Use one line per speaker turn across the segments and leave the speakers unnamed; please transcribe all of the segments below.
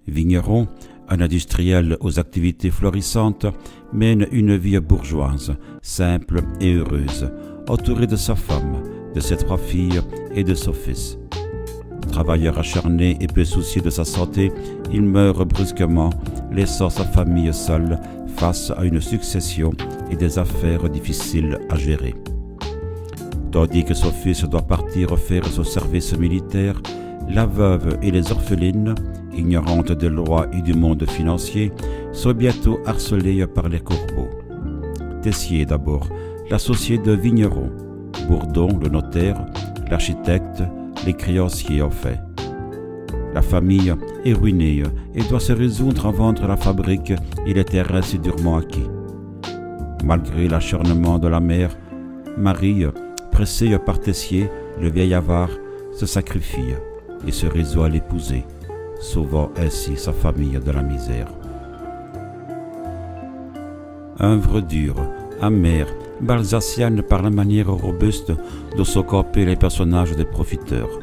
Vigneron, un industriel aux activités florissantes, mène une vie bourgeoise, simple et heureuse, entouré de sa femme, de ses 3 filles et de son fils. Travailleur acharné et peu soucieux de sa santé, il meurt brusquement, laissant sa famille seule face à une succession et des affaires difficiles à gérer. Tandis que son fils doit partir faire son service militaire, la veuve et les orphelines, ignorantes des lois et du monde financier, sont bientôt harcelées par les corbeaux. Tessier d'abord, l'associé de Vigneron, Bourdon, le notaire, l'architecte, les créanciers en fait. La famille est ruinée et doit se résoudre à vendre la fabrique et les terrains si durement acquis. Malgré l'acharnement de la mère, Marie, pressée par Tessier, le vieil avare, se sacrifie et se résout à l'épouser, sauvant ainsi sa famille de la misère. Œuvre dure, amère, balsacienne par la manière robuste dont sont campés les personnages des profiteurs.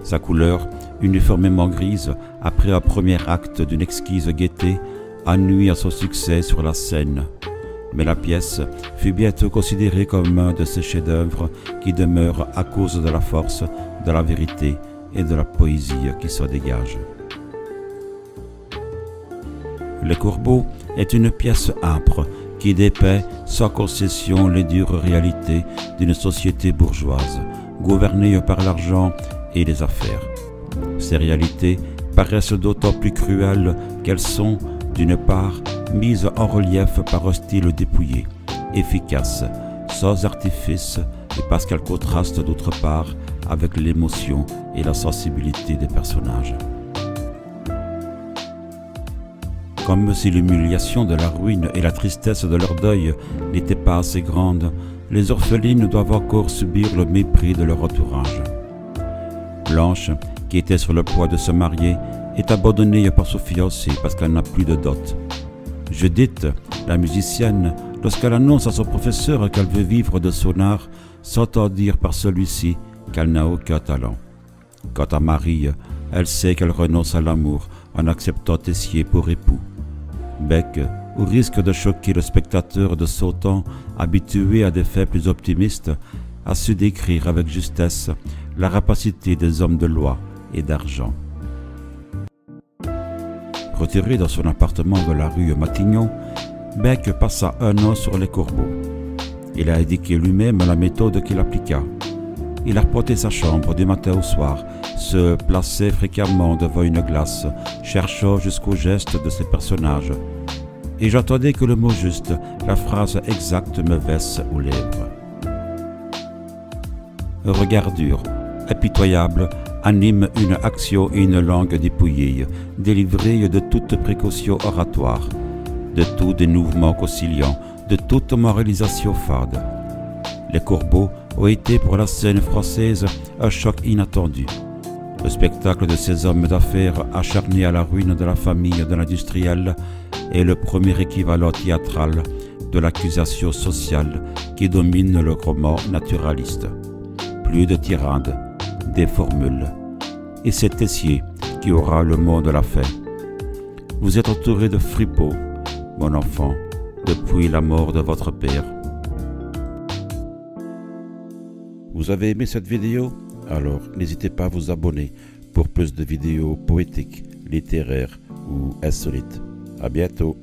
Sa couleur, uniformément grise, après un premier acte d'une exquise gaieté, a nui à son succès sur la scène. Mais la pièce fut bientôt considérée comme un de ces chefs-d'œuvre qui demeurent à cause de la force, de la vérité et de la poésie qui s'en dégage. Le Corbeau est une pièce âpre qui dépeint sans concession les dures réalités d'une société bourgeoise, gouvernée par l'argent et les affaires. Ces réalités paraissent d'autant plus cruelles qu'elles sont, d'une part, mises en relief par un style dépouillé, efficace, sans artifice, et parce qu'elles contrastent d'autre part avec l'émotion et la sensibilité des personnages. Comme si l'humiliation de la ruine et la tristesse de leur deuil n'étaient pas assez grandes, les orphelines doivent encore subir le mépris de leur entourage. Blanche, qui était sur le point de se marier, est abandonnée par son fiancé parce qu'elle n'a plus de dot. Judith, la musicienne, lorsqu'elle annonce à son professeur qu'elle veut vivre de son art, s'entend dire par celui-ci qu'elle n'a aucun talent. Quant à Marie, elle sait qu'elle renonce à l'amour en acceptant Tessier pour époux. Bec, au risque de choquer le spectateur de son temps, habitué à des faits plus optimistes, a su décrire avec justesse la rapacité des hommes de loi et d'argent. Retiré dans son appartement de la rue Matignon, Bec passa 1 an sur les Corbeaux. Il a indiqué lui-même la méthode qu'il appliqua. Il arpentait sa chambre du matin au soir, se plaçait fréquemment devant une glace, cherchant jusqu'au geste de ses personnages. Et j'attendais que le mot juste, la phrase exacte me vesse aux lèvres. Un regard dur, impitoyable, anime une action et une langue dépouillée, délivrée de toute précaution oratoire, de tout dénouement conciliant, de toute moralisation fade. Les Corbeaux ont été pour la scène française un choc inattendu. Le spectacle de ces hommes d'affaires acharnés à la ruine de la famille de l'industriel est le premier équivalent théâtral de l'accusation sociale qui domine le roman naturaliste. Plus de tirades, des formules. Et c'est Tessier qui aura le mot de la fin. Vous êtes entouré de fripons, mon enfant, depuis la mort de votre père. Vous avez aimé cette vidéo? Alors n'hésitez pas à vous abonner pour plus de vidéos poétiques, littéraires ou insolites. À bientôt.